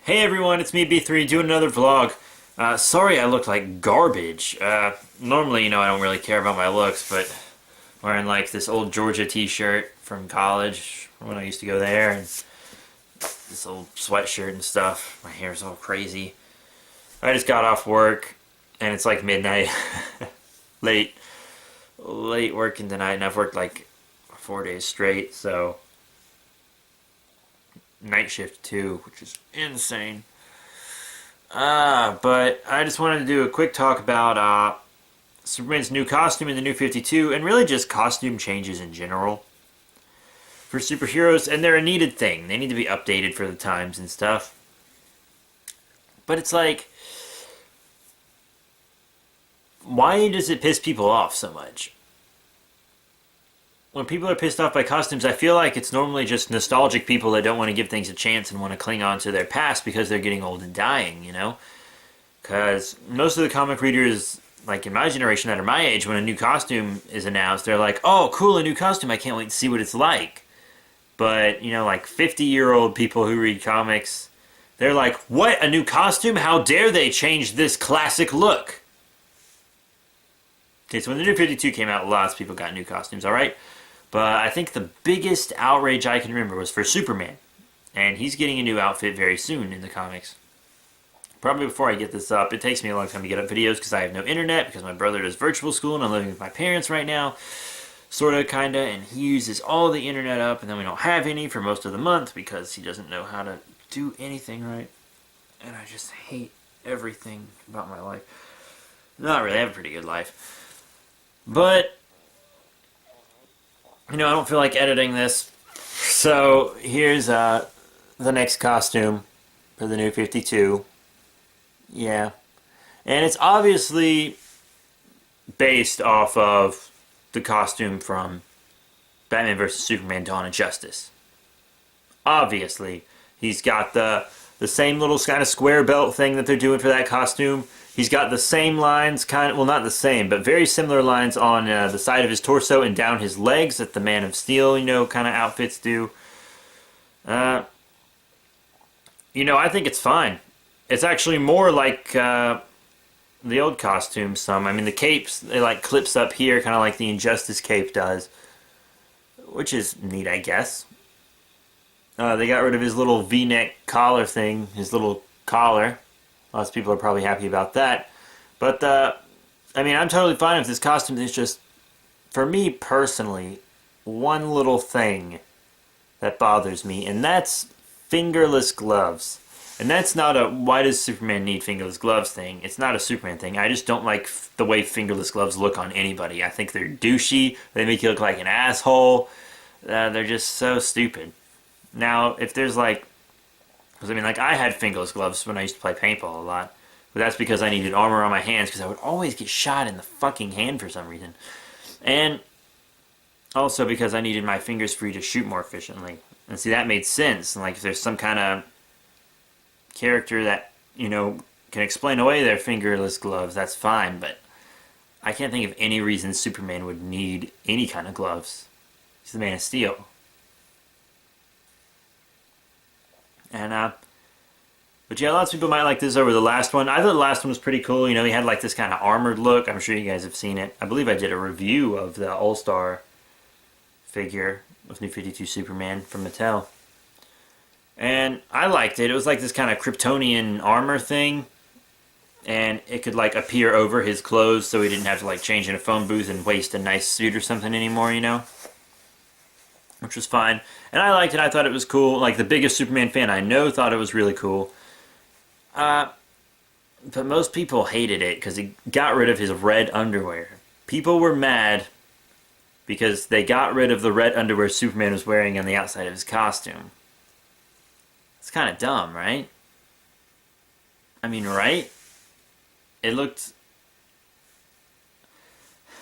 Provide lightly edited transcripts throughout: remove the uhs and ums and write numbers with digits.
Hey everyone, it's me B3 doing another vlog. Sorry I look like garbage. Normally, I don't really care about my looks, but wearing like this old Georgia t-shirt from college when I used to go there, and this old sweatshirt and stuff. My hair's all crazy. I just got off work and it's like midnight. late late working tonight, and I've worked like 4 days straight, so night shift too, which is insane. But I just wanted to do a quick talk about Superman's new costume in the New 52, and really just costume changes in general for superheroes, and they're a needed thing. They need to be updated for the times and stuff. But it's like, why does it piss people off so much? When people are pissed off by costumes, I feel like it's normally just nostalgic people that don't want to give things a chance and want to cling on to their past because they're getting old and dying. Because most of the comic readers, like in my generation that are my age, when a new costume is announced, they're like, oh, cool, a new costume, I can't wait to see what it's like. But, like 50-year-old people who read comics, they're like, what, a new costume? How dare they change this classic look? Okay, so when the New 52 came out, lots of people got new costumes, alright? But I think the biggest outrage I can remember was for Superman. And he's getting a new outfit very soon in the comics. Probably before I get this up, it takes me a long time to get up videos because I have no internet, because my brother does virtual school and I'm living with my parents right now. Sorta, kinda, and he uses all the internet up, and then we don't have any for most of the month because he doesn't know how to do anything right. And I just hate everything about my life. Not really, I have a pretty good life. But, I don't feel like editing this. So, here's the next costume for the New 52. Yeah. And it's obviously based off of the costume from Batman vs. Superman Dawn of Justice. Obviously. He's got the same little kind of square belt thing that they're doing for that costume. He's got the same lines, well, not the same, but very similar lines on the side of his torso and down his legs that the Man of Steel, kind of outfits do. I think it's fine. It's actually more like the old costumes some. I mean, the capes, they like clips up here, kind of like the Injustice cape does, which is neat, I guess. They got rid of his little V-neck collar thing, his little collar. Lots of people are probably happy about that. But, I'm totally fine with this costume. It's just, for me personally, one little thing that bothers me, and that's fingerless gloves. And that's not a why does Superman need fingerless gloves thing. It's not a Superman thing. I just don't like the way fingerless gloves look on anybody. I think they're douchey. They make you look like an asshole. They're just so stupid. Now, if there's because I had fingerless gloves when I used to play paintball a lot. But that's because I needed armor on my hands because I would always get shot in the fucking hand for some reason. And also because I needed my fingers free to shoot more efficiently. And see, that made sense. And if there's some kind of character that, can explain away their fingerless gloves, that's fine. But I can't think of any reason Superman would need any kind of gloves. He's the Man of Steel. And, but yeah, lots of people might like this over the last one. I thought the last one was pretty cool. He had this kind of armored look. I'm sure you guys have seen it. I believe I did a review of the All-Star figure of New 52 Superman from Mattel. And I liked it. It was like this kind of Kryptonian armor thing. And it could appear over his clothes so he didn't have to change in a phone booth and waste a nice suit or something anymore, Which was fine. And I liked it. I thought it was cool. The biggest Superman fan I know thought it was really cool. But most people hated it because he got rid of his red underwear. People were mad because they got rid of the red underwear Superman was wearing on the outside of his costume. It's kind of dumb, right? Right? It looked...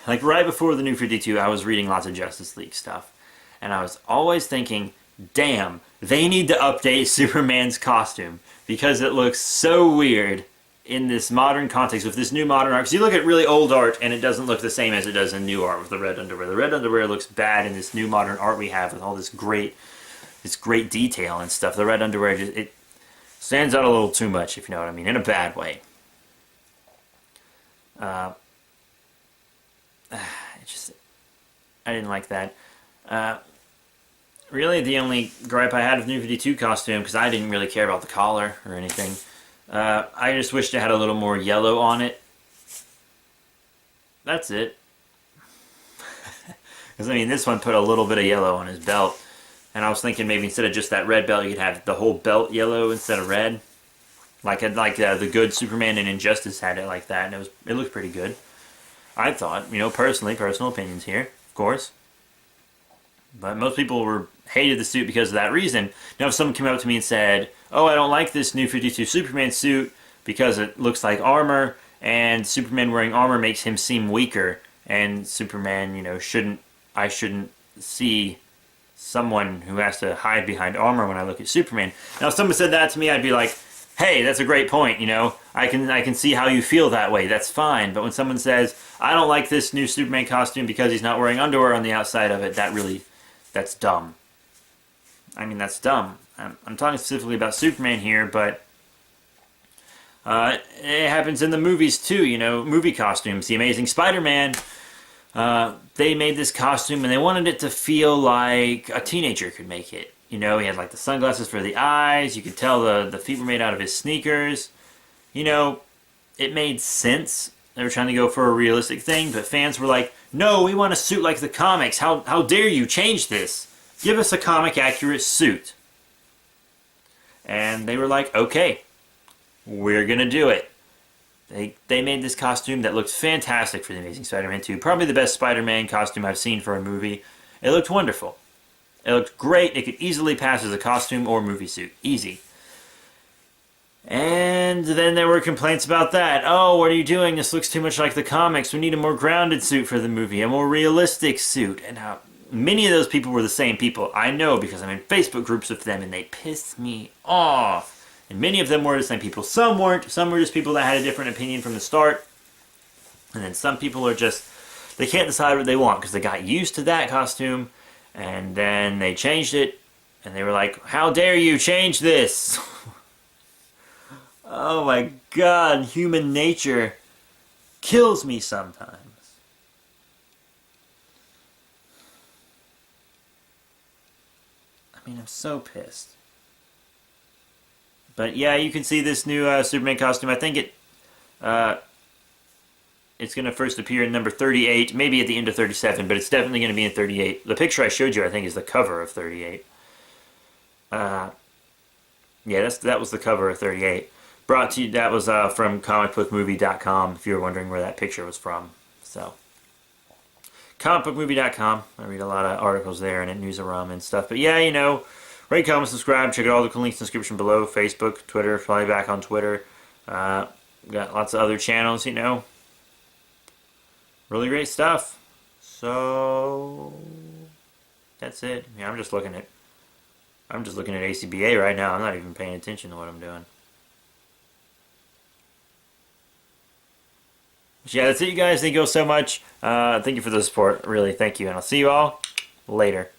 right before the New 52, I was reading lots of Justice League stuff. And I was always thinking, damn, they need to update Superman's costume because it looks so weird in this modern context with this new modern art. Because you look at really old art and it doesn't look the same as it does in new art with the red underwear. The red underwear looks bad in this new modern art we have with all this great detail and stuff. The red underwear, Stands out a little too much, if you know what I mean, in a bad way. Uh, it just, I didn't like that. Uh, really, the only gripe I had with New 52 costume, because I didn't really care about the collar or anything, I just wished it had a little more yellow on it. That's it. Because, I mean, this one put a little bit of yellow on his belt. And I was thinking maybe instead of just that red belt, you could have the whole belt yellow instead of red. Like the good Superman in Injustice had it like that, and it looked pretty good. I thought, personally, personal opinions here, of course. But most people hated the suit because of that reason. Now, if someone came up to me and said, "Oh, I don't like this New 52 Superman suit because it looks like armor, and Superman wearing armor makes him seem weaker, and Superman, I shouldn't see someone who has to hide behind armor when I look at Superman." Now, if someone said that to me, I'd be like, "Hey, that's a great point, I can see how you feel that way, that's fine." But when someone says, "I don't like this new Superman costume because he's not wearing underwear on the outside of it," that's dumb. I mean, that's dumb. I'm talking specifically about Superman here, but it happens in the movies too, movie costumes. The Amazing Spider-Man, they made this costume and they wanted it to feel like a teenager could make it. He had like the sunglasses for the eyes. You could tell the feet were made out of his sneakers. It made sense. They were trying to go for a realistic thing, but fans were like, "No, we want a suit like the comics. How dare you change this? Give us a comic accurate suit." And they were like, "Okay, we're gonna do it." They made this costume that looked fantastic for The Amazing Spider-Man 2. Probably the best Spider-Man costume I've seen for a movie. It looked wonderful. It looked great. It could easily pass as a costume or movie suit. Easy. And then there were complaints about that. "Oh, what are you doing? This looks too much like the comics. We need a more grounded suit for the movie, a more realistic suit." And many of those people were the same people. I know because I'm in Facebook groups with them and they pissed me off. And many of them were the same people. Some weren't. Some were just people that had a different opinion from the start. And then some people are just, they can't decide what they want because they got used to that costume. And then they changed it. And they were like, "How dare you change this?" Oh my God, human nature kills me sometimes. I mean, I'm so pissed. But yeah, you can see this new Superman costume. I think it's going to first appear in number 38, maybe at the end of 37, but it's definitely going to be in 38. The picture I showed you, I think, is the cover of 38. Yeah, that was the cover of 38. Brought to you, that was from comicbookmovie.com, if you were wondering where that picture was from. So, comicbookmovie.com. I read a lot of articles there and at Newsarama and stuff. But yeah, rate, comment, subscribe. Check out all the links in the description below. Facebook, Twitter, probably back on Twitter. Got lots of other channels, Really great stuff. So, that's it. Yeah, I'm just looking at ACBA right now. I'm not even paying attention to what I'm doing. Yeah, that's it, you guys. Thank you all so much. Thank you for the support. Really, thank you. And I'll see you all later.